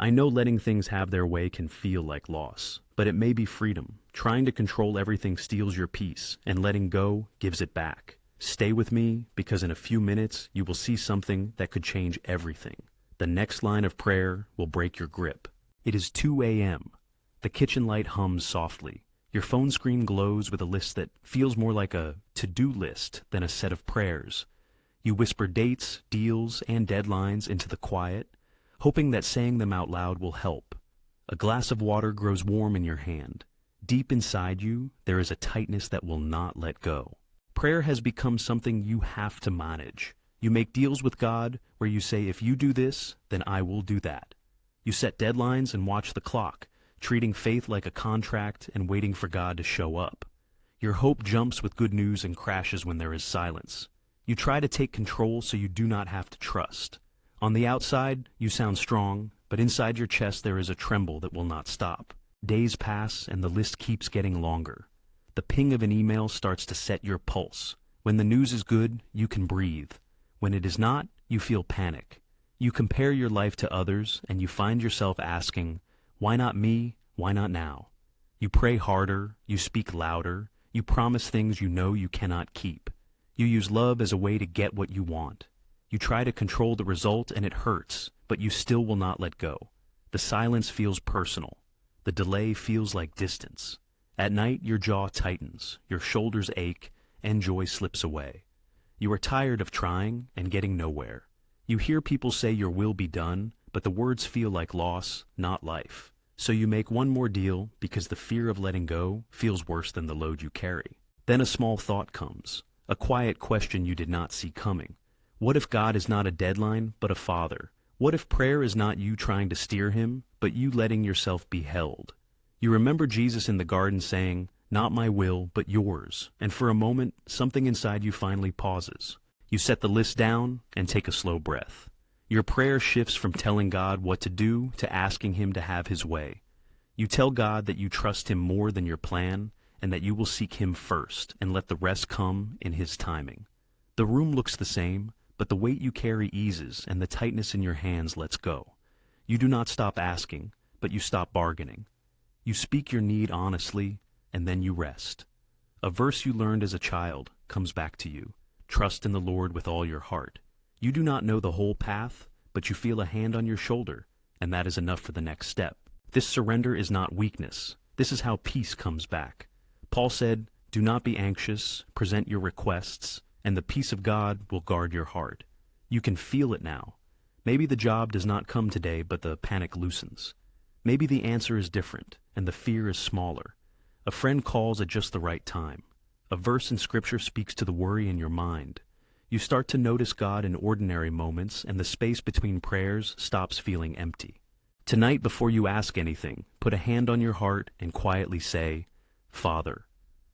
I know letting things have their way can feel like loss, but it may be freedom. Trying to control everything steals your peace, and letting go gives it back. Stay with me, because in a few minutes you will see something that could change everything. The next line of prayer will break your grip. It is 2 a.m. The kitchen light hums softly. Your phone screen glows with a list that feels more like a to-do list than a set of prayers. You whisper dates, deals, and deadlines into the quiet, hoping that saying them out loud will help. A glass of water grows warm in your hand. Deep inside you, there is a tightness that will not let go. Prayer has become something you have to manage. You make deals with God where you say, if you do this, then I will do that. You set deadlines and watch the clock, treating faith like a contract and waiting for God to show up. Your hope jumps with good news and crashes when there is silence. You try to take control so you do not have to trust. On the outside, you sound strong, but inside your chest there is a tremble that will not stop. Days pass and the list keeps getting longer. The ping of an email starts to set your pulse. When the news is good, you can breathe. When it is not, you feel panic. You compare your life to others and you find yourself asking, why not me? Why not now? You pray harder, you speak louder, you promise things you know you cannot keep. You use love as a way to get what you want. You try to control the result and it hurts, but you still will not let go. The silence feels personal. The delay feels like distance. At night, your jaw tightens, your shoulders ache, and joy slips away. You are tired of trying and getting nowhere. You hear people say your will be done, but the words feel like loss, not life. So you make one more deal because the fear of letting go feels worse than the load you carry. Then a small thought comes, a quiet question you did not see coming. What if God is not a deadline, but a father? What if prayer is not you trying to steer him, but you letting yourself be held? You remember Jesus in the garden saying, not my will, but yours, and for a moment, something inside you finally pauses. You set the list down and take a slow breath. Your prayer shifts from telling God what to do to asking him to have his way. You tell God that you trust him more than your plan, and that you will seek him first and let the rest come in his timing. The room looks the same, but the weight you carry eases and the tightness in your hands lets go. You do not stop asking, but you stop bargaining. You speak your need honestly, and then you rest. A verse you learned as a child comes back to you. Trust in the Lord with all your heart. You do not know the whole path, but you feel a hand on your shoulder, and that is enough for the next step. This surrender is not weakness. This is how peace comes back. Paul said, do not be anxious, present your requests, and the peace of God will guard your heart. You can feel it now. Maybe the job does not come today, but the panic loosens. Maybe the answer is different, and the fear is smaller. A friend calls at just the right time. A verse in Scripture speaks to the worry in your mind. You start to notice God in ordinary moments, and the space between prayers stops feeling empty. Tonight, before you ask anything, put a hand on your heart and quietly say, Father,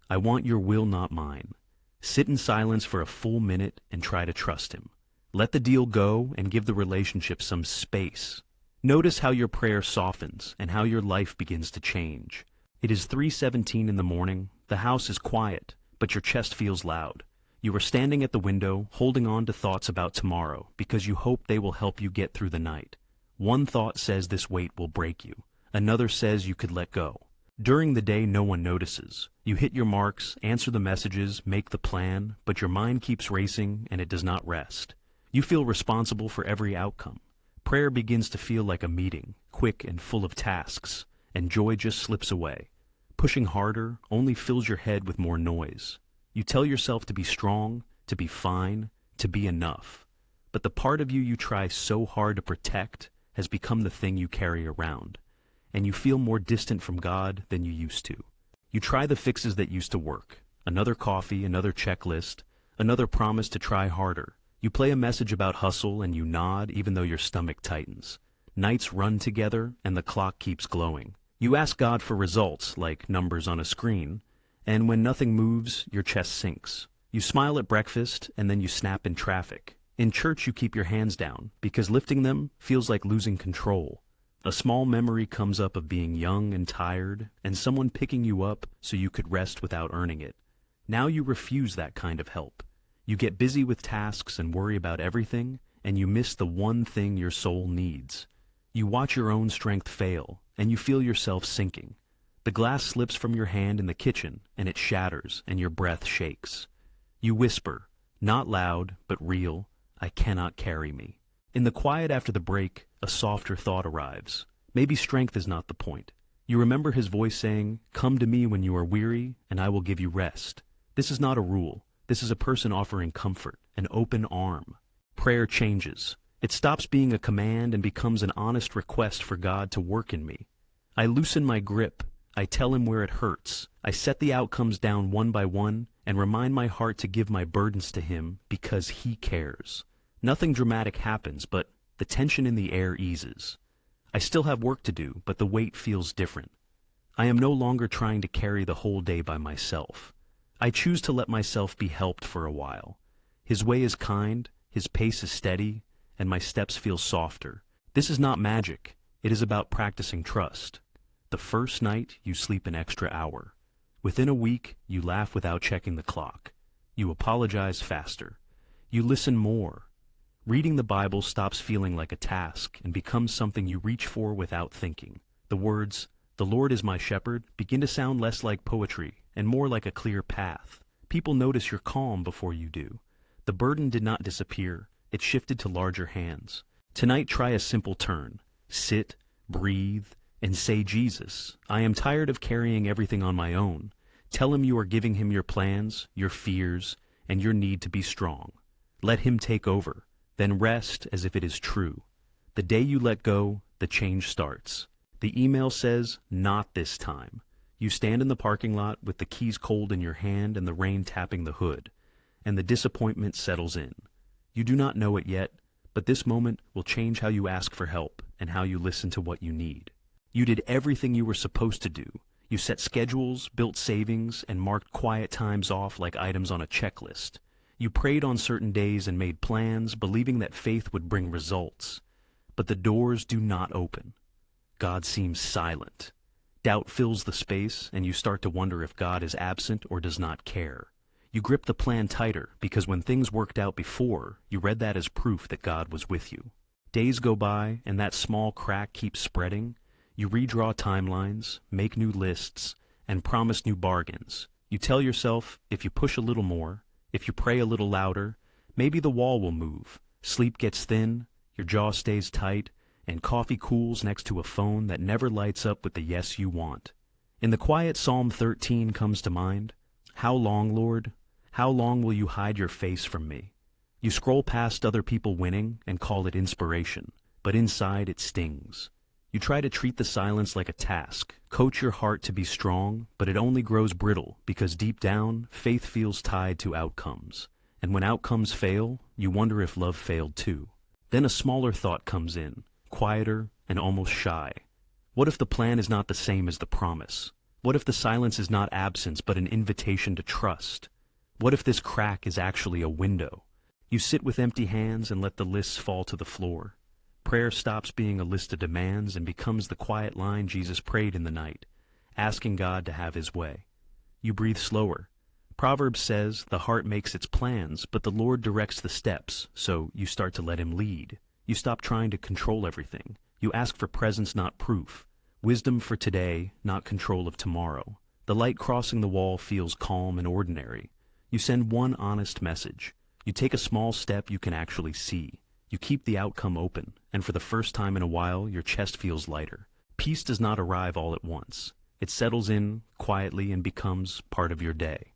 I want your will, not mine. Sit in silence for a full minute and try to trust him. Let the deal go and give the relationship some space. Notice how your prayer softens and how your life begins to change. It is 3:17 in the morning. The house is quiet, but your chest feels loud. You are standing at the window, holding on to thoughts about tomorrow because you hope they will help you get through the night. One thought says this weight will break you. Another says you could let go. During the day, no one notices. You hit your marks, answer the messages, make the plan, but your mind keeps racing and it does not rest. You feel responsible for every outcome. Prayer begins to feel like a meeting, quick and full of tasks, and joy just slips away. Pushing harder only fills your head with more noise. You tell yourself to be strong, to be fine, to be enough. But the part of you you try so hard to protect has become the thing you carry around, and you feel more distant from God than you used to. You try the fixes that used to work. Another coffee, another checklist, another promise to try harder. You play a message about hustle and you nod even though your stomach tightens. Nights run together and the clock keeps glowing. You ask God for results, like numbers on a screen, and when nothing moves, your chest sinks. You smile at breakfast and then you snap in traffic. In church you keep your hands down, because lifting them feels like losing control. A small memory comes up of being young and tired, and someone picking you up so you could rest without earning it. Now you refuse that kind of help. You get busy with tasks and worry about everything, and you miss the one thing your soul needs. You watch your own strength fail, and you feel yourself sinking. The glass slips from your hand in the kitchen, and it shatters, and your breath shakes. You whisper, not loud, but real, "I cannot carry me." In the quiet after the break, a softer thought arrives. Maybe strength is not the point. You remember his voice saying, "Come to me when you are weary, and I will give you rest." This is not a rule. This is a person offering comfort, an open arm. Prayer changes. It stops being a command and becomes an honest request for God to work in me. I loosen my grip. I tell him where it hurts. I set the outcomes down one by one and remind my heart to give my burdens to him because he cares. Nothing dramatic happens, but the tension in the air eases. I still have work to do, but the weight feels different. I am no longer trying to carry the whole day by myself. I choose to let myself be helped for a while. His way is kind, his pace is steady, and my steps feel softer. This is not magic. It is about practicing trust. The first night, you sleep an extra hour. Within a week, you laugh without checking the clock. You apologize faster. You listen more. Reading the Bible stops feeling like a task and becomes something you reach for without thinking. The words, "The Lord is my shepherd," begin to sound less like poetry and more like a clear path. People notice you're calm before you do. The burden did not disappear. It shifted to larger hands. Tonight, try a simple turn. Sit, breathe, and say, "Jesus, I am tired of carrying everything on my own." Tell him you are giving him your plans, your fears, and your need to be strong. Let him take over. Then rest as if it is true. The day you let go, the change starts. The email says, "Not this time." You stand in the parking lot with the keys cold in your hand and the rain tapping the hood, and the disappointment settles in. You do not know it yet, but this moment will change how you ask for help and how you listen to what you need. You did everything you were supposed to do. You set schedules, built savings, and marked quiet times off like items on a checklist. You prayed on certain days and made plans, believing that faith would bring results. But the doors do not open. God seems silent. Doubt fills the space, and you start to wonder if God is absent or does not care. You grip the plan tighter, because when things worked out before, you read that as proof that God was with you. Days go by, and that small crack keeps spreading. You redraw timelines, make new lists, and promise new bargains. You tell yourself, if you push a little more, if you pray a little louder, maybe the wall will move. Sleep gets thin, your jaw stays tight, and coffee cools next to a phone that never lights up with the yes you want. In the quiet, Psalm 13 comes to mind. "How long, Lord? How long will you hide your face from me?" You scroll past other people winning and call it inspiration, but inside it stings. You try to treat the silence like a task, coach your heart to be strong, but it only grows brittle because deep down, faith feels tied to outcomes. And when outcomes fail, you wonder if love failed too. Then a smaller thought comes in, quieter and almost shy. What if the plan is not the same as the promise? What if the silence is not absence but an invitation to trust? What if this crack is actually a window? You sit with empty hands and let the lists fall to the floor. Prayer stops being a list of demands and becomes the quiet line Jesus prayed in the night, asking God to have his way. You breathe slower. Proverbs says the heart makes its plans, but the Lord directs the steps, so you start to let him lead. You stop trying to control everything. You ask for presence, not proof. Wisdom for today, not control of tomorrow. The light crossing the wall feels calm and ordinary. You send one honest message. You take a small step you can actually see. You keep the outcome open, and for the first time in a while, your chest feels lighter. Peace does not arrive all at once. It settles in quietly and becomes part of your day.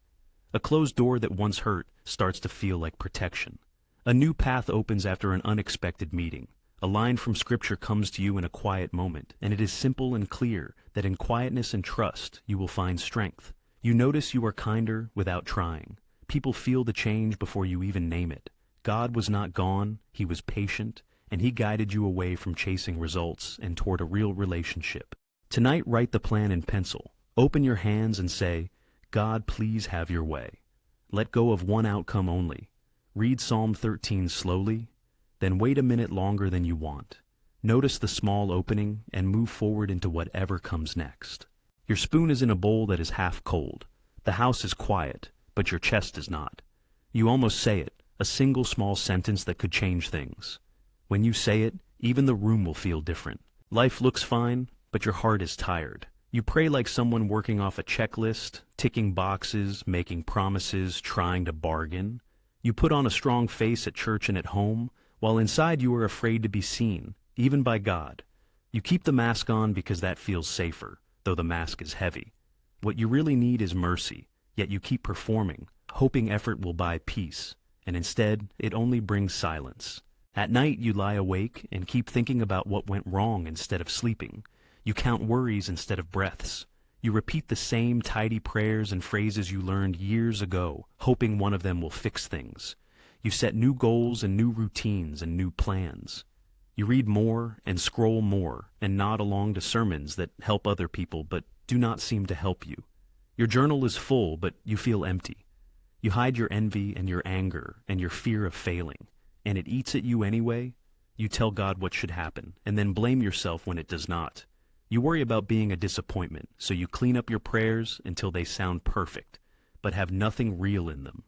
A closed door that once hurt starts to feel like protection. A new path opens after an unexpected meeting. A line from Scripture comes to you in a quiet moment, and it is simple and clear that in quietness and trust you will find strength. You notice you are kinder without trying. People feel the change before you even name it. God was not gone, he was patient, and he guided you away from chasing results and toward a real relationship. Tonight, write the plan in pencil. Open your hands and say, "God, please have your way." Let go of one outcome only. Read Psalm 13 slowly, then wait a minute longer than you want. Notice the small opening and move forward into whatever comes next. Your spoon is in a bowl that is half cold. The house is quiet, but your chest is not. You almost say it, a single small sentence that could change things. When you say it, Even the room will feel different. Life looks fine, but your heart is tired. You pray like someone working off a checklist, ticking boxes, making promises, trying to bargain. You put on a strong face at church and at home, while inside you are afraid to be seen, even by God. You keep the mask on because that feels safer, though the mask is heavy. What you really need is mercy, yet you keep performing, hoping effort will buy peace, and instead it only brings silence. At night you lie awake and keep thinking about what went wrong instead of sleeping. You count worries instead of breaths. You repeat the same tidy prayers and phrases you learned years ago, hoping one of them will fix things. You set new goals and new routines and new plans. You read more and scroll more and nod along to sermons that help other people but do not seem to help you. Your journal is full, but you feel empty. You hide your envy and your anger and your fear of failing, and it eats at you anyway. You tell God what should happen and then blame yourself when it does not. You worry about being a disappointment, so you clean up your prayers until they sound perfect, but have nothing real in them.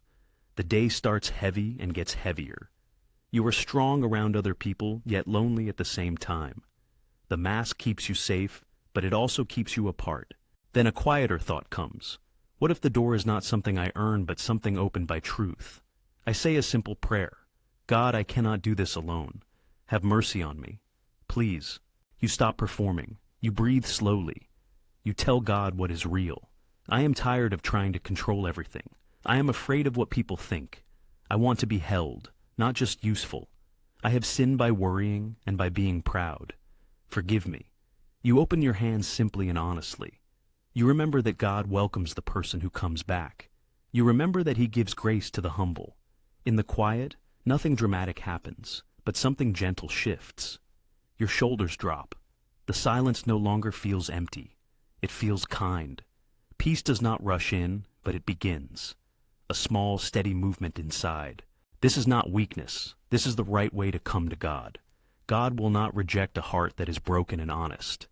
The day starts heavy and gets heavier. You are strong around other people, yet lonely at the same time. The mask keeps you safe, but it also keeps you apart. Then a quieter thought comes. What if the door is not something I earn, but something opened by truth? I say a simple prayer. God, I cannot do this alone. Have mercy on me. Please. You stop performing. You breathe slowly. You tell God what is real. I am tired of trying to control everything. I am afraid of what people think. I want to be held, not just useful. I have sinned by worrying and by being proud. Forgive me. You open your hands simply and honestly. You remember that God welcomes the person who comes back. You remember that He gives grace to the humble. In the quiet, nothing dramatic happens, but something gentle shifts. Your shoulders drop. The silence no longer feels empty. It feels kind. Peace does not rush in, but it begins. A small, steady movement inside. This is not weakness. This is the right way to come to God. God will not reject a heart that is broken and honest.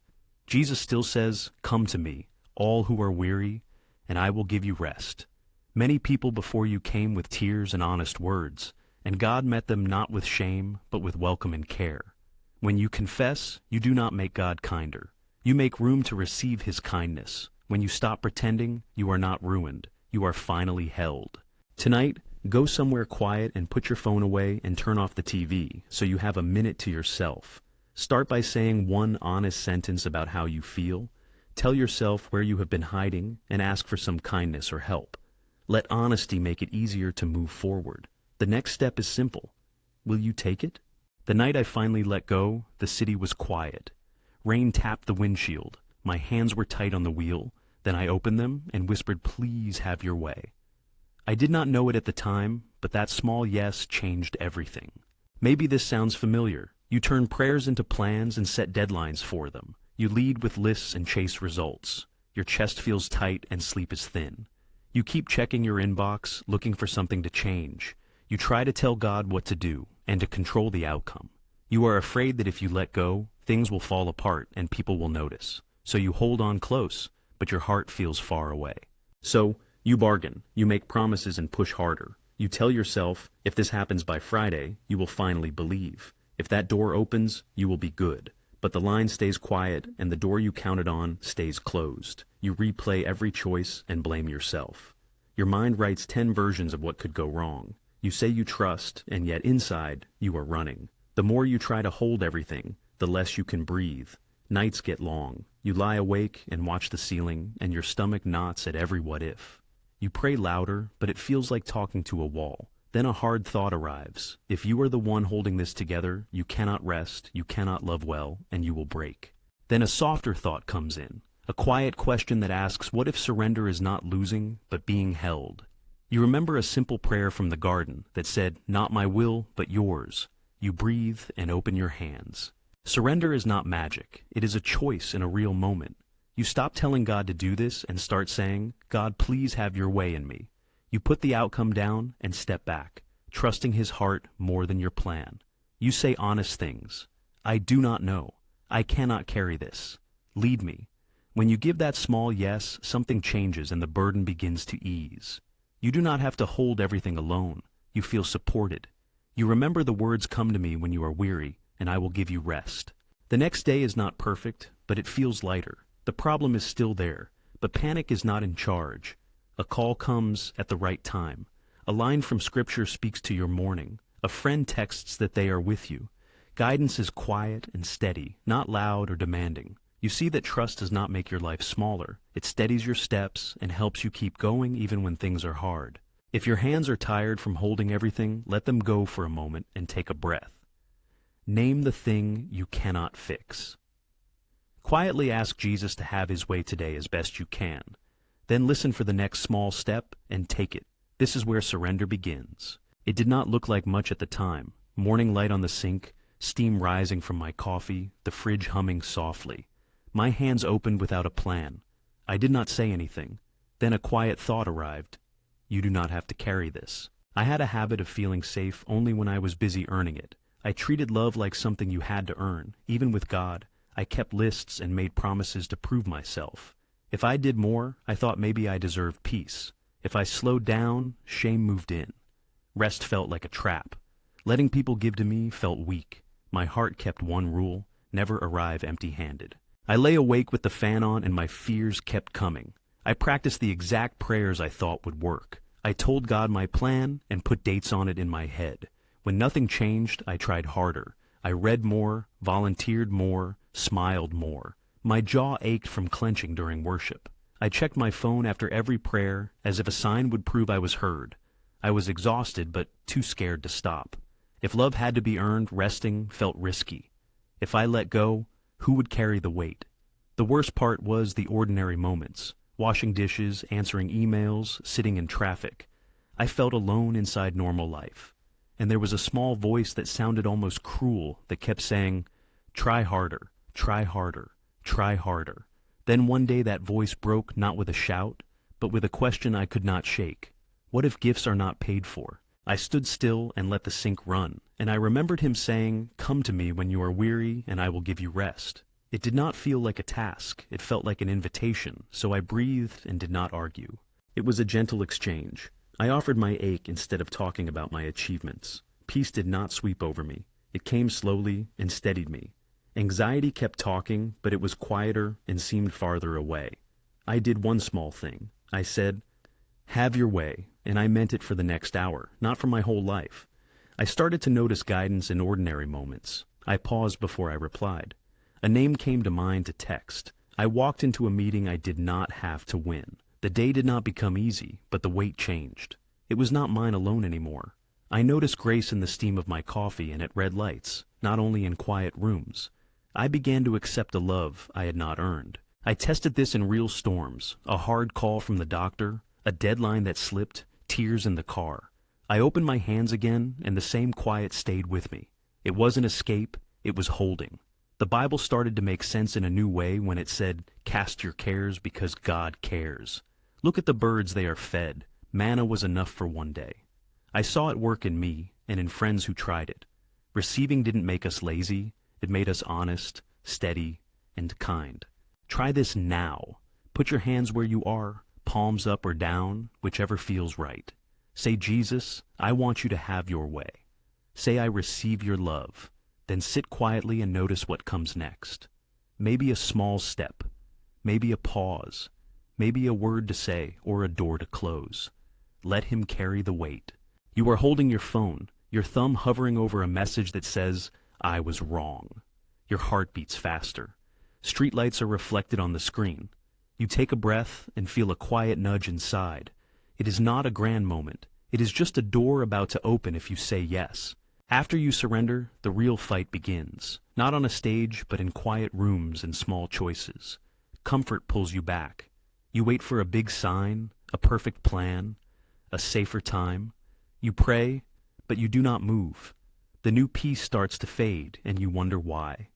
Jesus still says, "Come to me, all who are weary, and I will give you rest." Many people before you came with tears and honest words, and God met them not with shame, but with welcome and care. When you confess, you do not make God kinder. You make room to receive His kindness. When you stop pretending, you are not ruined. You are finally held. Tonight, go somewhere quiet and put your phone away and turn off the TV so you have a minute to yourself. Start by saying one honest sentence about how you feel. Tell yourself where you have been hiding and ask for some kindness or help. Let honesty make it easier to move forward. The next step is simple. Will you take it? The night I finally let go, the city was quiet. Rain tapped the windshield. My hands were tight on the wheel. Then I opened them and whispered, "Please have your way." I did not know it at the time, but that small yes changed everything. Maybe this sounds familiar. You turn prayers into plans and set deadlines for them. You lead with lists and chase results. Your chest feels tight and sleep is thin. You keep checking your inbox, looking for something to change. You try to tell God what to do and to control the outcome. You are afraid that if you let go, things will fall apart and people will notice. So you hold on close, but your heart feels far away. So you bargain, you make promises and push harder. You tell yourself, if this happens by Friday, you will finally believe. If that door opens, you will be good. But the line stays quiet and the door you counted on stays closed. You replay every choice and blame yourself. Your mind writes 10 versions of what could go wrong. You say you trust, and yet inside, you are running. The more you try to hold everything, the less you can breathe. Nights get long. You lie awake and watch the ceiling, and your stomach knots at every what if. You pray louder, but it feels like talking to a wall. Then a hard thought arrives. If you are the one holding this together, you cannot rest, you cannot love well, and you will break. Then a softer thought comes in. A quiet question that asks, what if surrender is not losing, but being held? You remember a simple prayer from the garden that said, "Not my will, but yours." You breathe and open your hands. Surrender is not magic. It is a choice in a real moment. You stop telling God to do this and start saying, "God, please have your way in me." You put the outcome down and step back, trusting His heart more than your plan. You say honest things. "I do not know. I cannot carry this. Lead me." When you give that small yes, something changes and the burden begins to ease. You do not have to hold everything alone. You feel supported. You remember the words, "Come to me when you are weary. and I will give you rest. The next day is not perfect, but it feels lighter. The problem is still there, but panic is not in charge. A call comes at the right time. A line from Scripture speaks to your morning. A friend texts that they are with you. Guidance is quiet and steady, not loud or demanding. You see that trust does not make your life smaller. It steadies your steps and helps you keep going even when things are hard. If your hands are tired from holding everything, let them go for a moment and take a breath. Name the thing you cannot fix. Quietly ask Jesus to have his way today as best you can. Then listen for the next small step and take it. This is where surrender begins. It did not look like much at the time. Morning light on the sink, steam rising from my coffee, the fridge humming softly. My hands opened without a plan. I did not say anything. Then a quiet thought arrived. You do not have to carry this. I had a habit of feeling safe only when I was busy earning it. I treated love like something you had to earn. Even with God, I kept lists and made promises to prove myself. If I did more, I thought maybe I deserved peace. If I slowed down, shame moved in. Rest felt like a trap. Letting people give to me felt weak. My heart kept one rule: never arrive empty-handed. I lay awake with the fan on and my fears kept coming. I practiced the exact prayers I thought would work. I told God my plan and put dates on it in my head. When nothing changed, I tried harder. I read more, volunteered more, smiled more. My jaw ached from clenching during worship. I checked my phone after every prayer, as if a sign would prove I was heard. I was exhausted, but too scared to stop. If love had to be earned, resting felt risky. If I let go, who would carry the weight? The worst part was the ordinary moments. Washing dishes, answering emails, sitting in traffic. I felt alone inside normal life. And there was a small voice that sounded almost cruel that kept saying, "Try harder, try harder, try harder." Then one day that voice broke not with a shout, but with a question I could not shake. What if gifts are not paid for? I stood still and let the sink run, and I remembered him saying, "Come to me when you are weary, and I will give you rest." It did not feel like a task, it felt like an invitation, so I breathed and did not argue. It was a gentle exchange. I offered my ache instead of talking about my achievements. Peace did not sweep over me. It came slowly and steadied me. Anxiety kept talking, but it was quieter and seemed farther away. I did one small thing. I said, "Have your way," and I meant it for the next hour, not for my whole life. I started to notice guidance in ordinary moments. I paused before I replied. A name came to mind to text. I walked into a meeting I did not have to win. The day did not become easy, but the weight changed. It was not mine alone anymore. I noticed grace in the steam of my coffee and at red lights, not only in quiet rooms. I began to accept a love I had not earned. I tested this in real storms, a hard call from the doctor, a deadline that slipped, tears in the car. I opened my hands again, and the same quiet stayed with me. It wasn't escape, it was holding. The Bible started to make sense in a new way when it said, "Cast your cares because God cares." Look at the birds, they are fed. Manna was enough for one day. I saw it work in me and in friends who tried it. Receiving didn't make us lazy, it made us honest, steady, and kind. Try this now. Put your hands where you are, palms up or down, whichever feels right. Say, "Jesus, I want you to have your way." Say, "I receive your love." Then sit quietly and notice what comes next. Maybe a small step, maybe a pause, maybe a word to say or a door to close. Let him carry the weight. You are holding your phone, your thumb hovering over a message that says, "I was wrong." Your heart beats faster. Streetlights are reflected on the screen. You take a breath and feel a quiet nudge inside. It is not a grand moment. It is just a door about to open if you say yes. After you surrender, the real fight begins. Not on a stage, but in quiet rooms and small choices. Comfort pulls you back. You wait for a big sign, a perfect plan, a safer time. You pray, but you do not move. The new peace starts to fade, and you wonder why.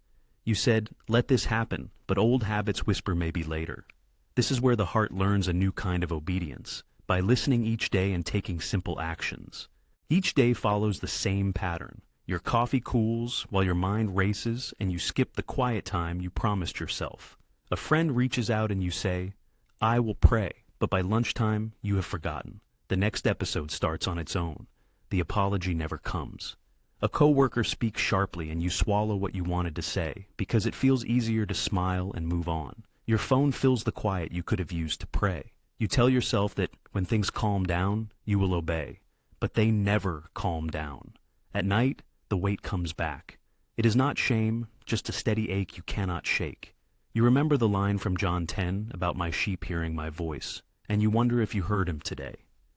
You said, "Let this happen," but old habits whisper maybe later. This is where the heart learns a new kind of obedience, by listening each day and taking simple actions. Each day follows the same pattern. Your coffee cools while your mind races and you skip the quiet time you promised yourself. A friend reaches out and you say, "I will pray," but by lunchtime you have forgotten. The next episode starts on its own. The apology never comes. A coworker speaks sharply and you swallow what you wanted to say because it feels easier to smile and move on. Your phone fills the quiet you could have used to pray. You tell yourself that when things calm down, you will obey. But they never calm down. At night, the weight comes back. It is not shame, just a steady ache you cannot shake. You remember the line from John 10 about my sheep hearing my voice, and you wonder if you heard him today.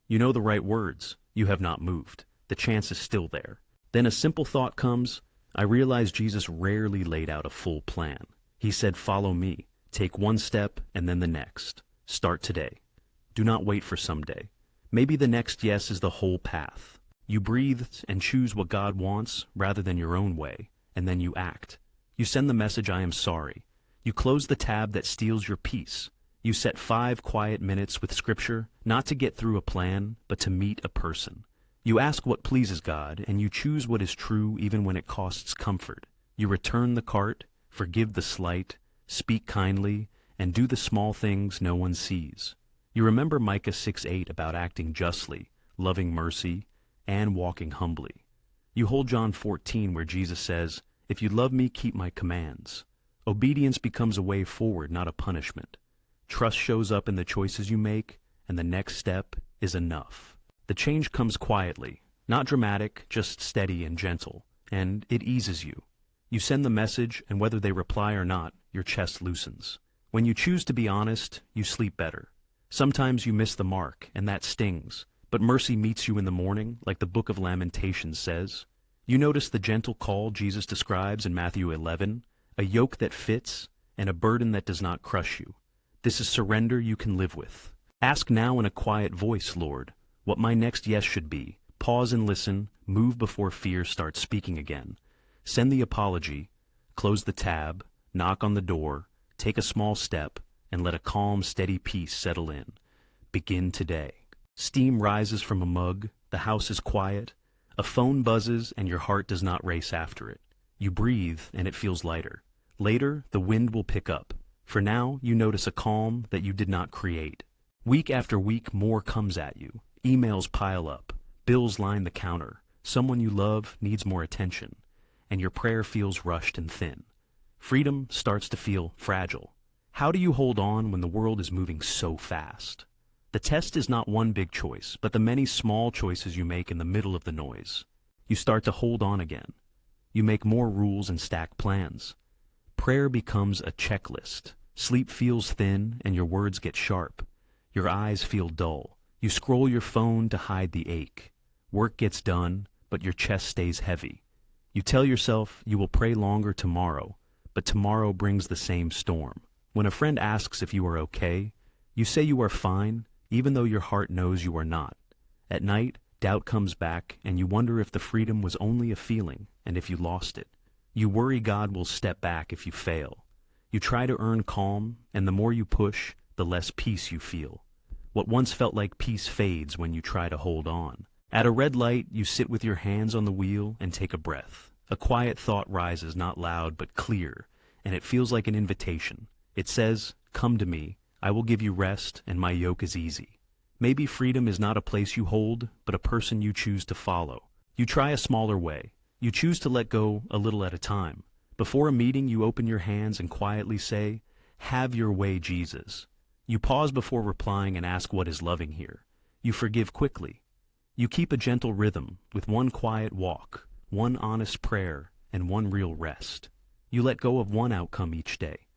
You know the right words. You have not moved. The chance is still there. Then a simple thought comes. I realize Jesus rarely laid out a full plan. He said, follow me. Take one step and then the next. Start today. Do not wait for someday. Maybe the next yes is the whole path. You breathe and choose what God wants rather than your own way, and then you act. You send the message, I am sorry. You close the tab that steals your peace. You set 5 quiet minutes with Scripture, not to get through a plan, but to meet a person. You ask what pleases God, and you choose what is true even when it costs comfort. You return the cart, forgive the slight, speak kindly, and do the small things no one sees. You remember Micah 6:8 about acting justly, loving mercy, and walking humbly. You hold John 14 where Jesus says, if you love me, keep my commands. Obedience becomes a way forward, not a punishment. Trust shows up in the choices you make, and the next step is enough. The change comes quietly, not dramatic, just steady and gentle, and it eases you. You send the message, and whether they reply or not, your chest loosens. When you choose to be honest, you sleep better. Sometimes you miss the mark, and that stings, but mercy meets you in the morning, like the Book of Lamentations says. You notice the gentle call Jesus describes in Matthew 11, a yoke that fits, and a burden that does not crush you. This is surrender you can live with. Ask now in a quiet voice, Lord, what my next yes should be. Pause and listen, move before fear starts speaking again. Send the apology, close the tab, knock on the door, take a small step, and let a calm, steady peace settle in. Begin today. Steam rises from a mug, the house is quiet, a phone buzzes and your heart does not race after it. You breathe and it feels lighter. Later, the wind will pick up. For now, you notice a calm that you did not create. Week after week, more comes at you. Emails pile up. Bills line the counter. Someone you love needs more attention. And your prayer feels rushed and thin. Freedom starts to feel fragile. How do you hold on when the world is moving so fast? The test is not one big choice, but the many small choices you make in the middle of the noise. You start to hold on again. You make more rules and stack plans. Prayer becomes a checklist. Sleep feels thin and your words get sharp. Your eyes feel dull. You scroll your phone to hide the ache. Work gets done, but your chest stays heavy. You tell yourself you will pray longer tomorrow, but tomorrow brings the same storm. When a friend asks if you are okay, you say you are fine, even though your heart knows you are not. At night, doubt comes back, and you wonder if the freedom was only a feeling, and if you lost it. You worry God will step back if you fail. You try to earn calm, and the more you push, the less peace you feel. What once felt like peace fades when you try to hold on. At a red light, you sit with your hands on the wheel and take a breath. A quiet thought rises, not loud but clear, and it feels like an invitation. It says, come to me, I will give you rest, and my yoke is easy. Maybe freedom is not a place you hold, but a person you choose to follow. You try a smaller way. You choose to let go a little at a time. Before a meeting, you open your hands and quietly say, have your way, Jesus. You pause before replying and ask what is loving here. You forgive quickly. You keep a gentle rhythm with one quiet walk, one honest prayer, and one real rest. You let go of one outcome each day.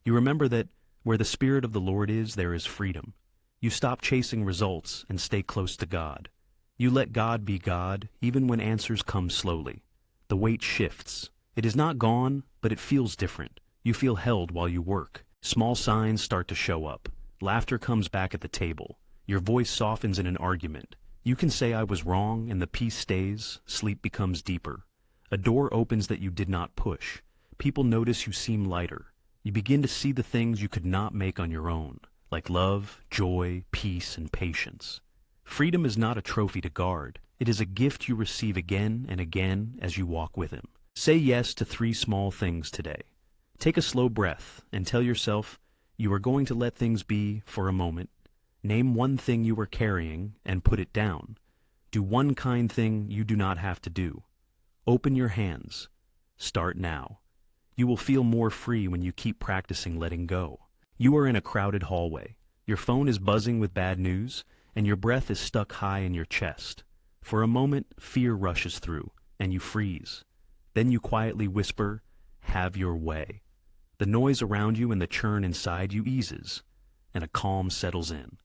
You remember that where the Spirit of the Lord is, there is freedom. You stop chasing results and stay close to God. You let God be God, even when answers come slowly. The weight shifts. It is not gone, but it feels different. You feel held while you work. Small signs start to show up. Laughter comes back at the table. Your voice softens in an argument. You can say I was wrong, and the peace stays. Sleep becomes deeper. A door opens that you did not push. People notice you seem lighter. You begin to see the things you could not make on your own, like love, joy, peace, and patience. Freedom is not a trophy to guard. It is a gift you receive again and again as you walk with Him. Say yes to 3 small things today. Take a slow breath and tell yourself you are going to let things be for a moment. Name one thing you are carrying and put it down. Do one kind thing you do not have to do. Open your hands. Start now. You will feel more free when you keep practicing letting go. You are in a crowded hallway. Your phone is buzzing with bad news, and your breath is stuck high in your chest. For a moment, fear rushes through, and you freeze. Then you quietly whisper, "Have your way." The noise around you and the churn inside you eases, and a calm settles in.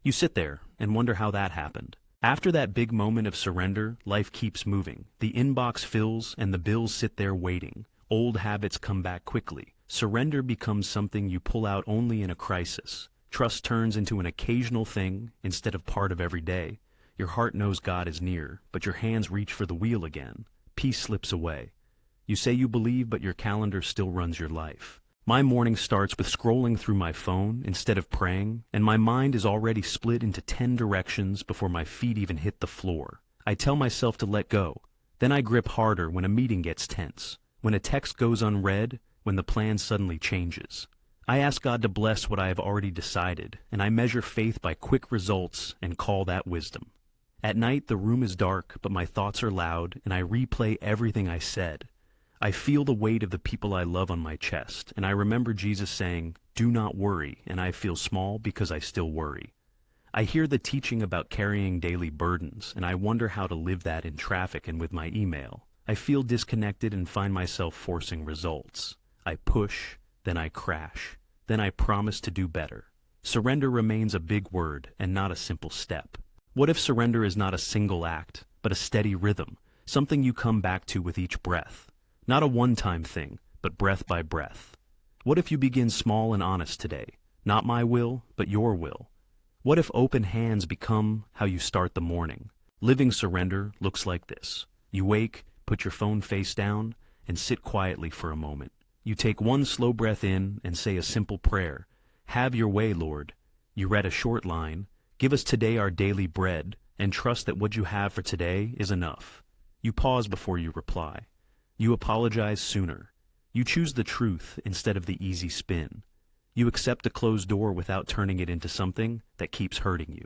You sit there and wonder how that happened. After that big moment of surrender, life keeps moving. The inbox fills and the bills sit there waiting. Old habits come back quickly. Surrender becomes something you pull out only in a crisis. Trust turns into an occasional thing instead of part of every day. Your heart knows God is near, but your hands reach for the wheel again. Peace slips away. You say you believe, but your calendar still runs your life. My morning starts with scrolling through my phone instead of praying, and my mind is already split into 10 directions before my feet even hit the floor. I tell myself to let go. Then I grip harder when a meeting gets tense, when a text goes unread, when the plan suddenly changes. I ask God to bless what I have already decided, and I measure faith by quick results and call that wisdom. At night, the room is dark, but my thoughts are loud, and I replay everything I said. I feel the weight of the people I love on my chest, and I remember Jesus saying, "Do not worry," and I feel small because I still worry. I hear the teaching about carrying daily burdens, and I wonder how to live that in traffic and with my email. I feel disconnected and find myself forcing results. I push, then I crash, then I promise to do better. Surrender remains a big word and not a simple step. What if surrender is not a single act, but a steady rhythm, something you come back to with each breath? Not a one-time thing, but breath by breath. What if you begin small and honest today? Not my will, but your will. What if open hands become how you start the morning? Living surrender looks like this. You wake, put your phone face down, and sit quietly for a moment. You take one slow breath in and say a simple prayer. "Have your way, Lord." You read a short line, "Give us today our daily bread," and trust that what you have for today is enough. You pause before you reply. You apologize sooner. You choose the truth instead of the easy spin. You accept a closed door without turning it into something that keeps hurting you.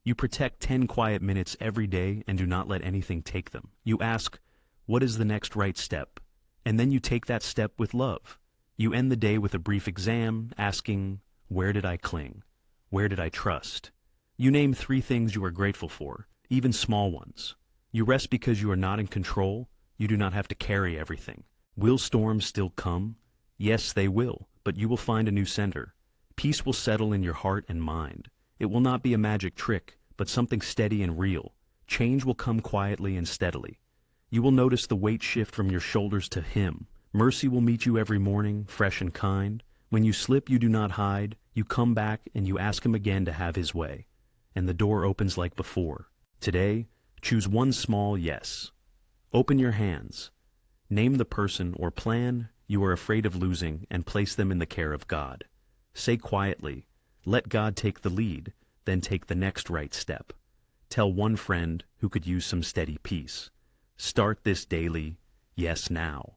You protect 10 quiet minutes every day and do not let anything take them. You ask, "What is the next right step?" And then you take that step with love. You end the day with a brief exam, asking, "Where did I cling? Where did I trust?" You name 3 things you are grateful for, even small ones. You rest because you are not in control. You do not have to carry everything. Will storms still come? Yes, they will, but you will find a new center. Peace will settle in your heart and mind. It will not be a magic trick, but something steady and real. Change will come quietly and steadily. You will notice the weight shift from your shoulders to Him. Mercy will meet you every morning, fresh and kind. When you slip, you do not hide. You come back and you ask Him again to have His way. And the door opens like before. Today, choose one small yes. Open your hands. Name the person or plan you are afraid of losing and place them in the care of God. Say quietly, "Let God take the lead," then take the next right step. Tell one friend who could use some steady peace. Start this daily yes now.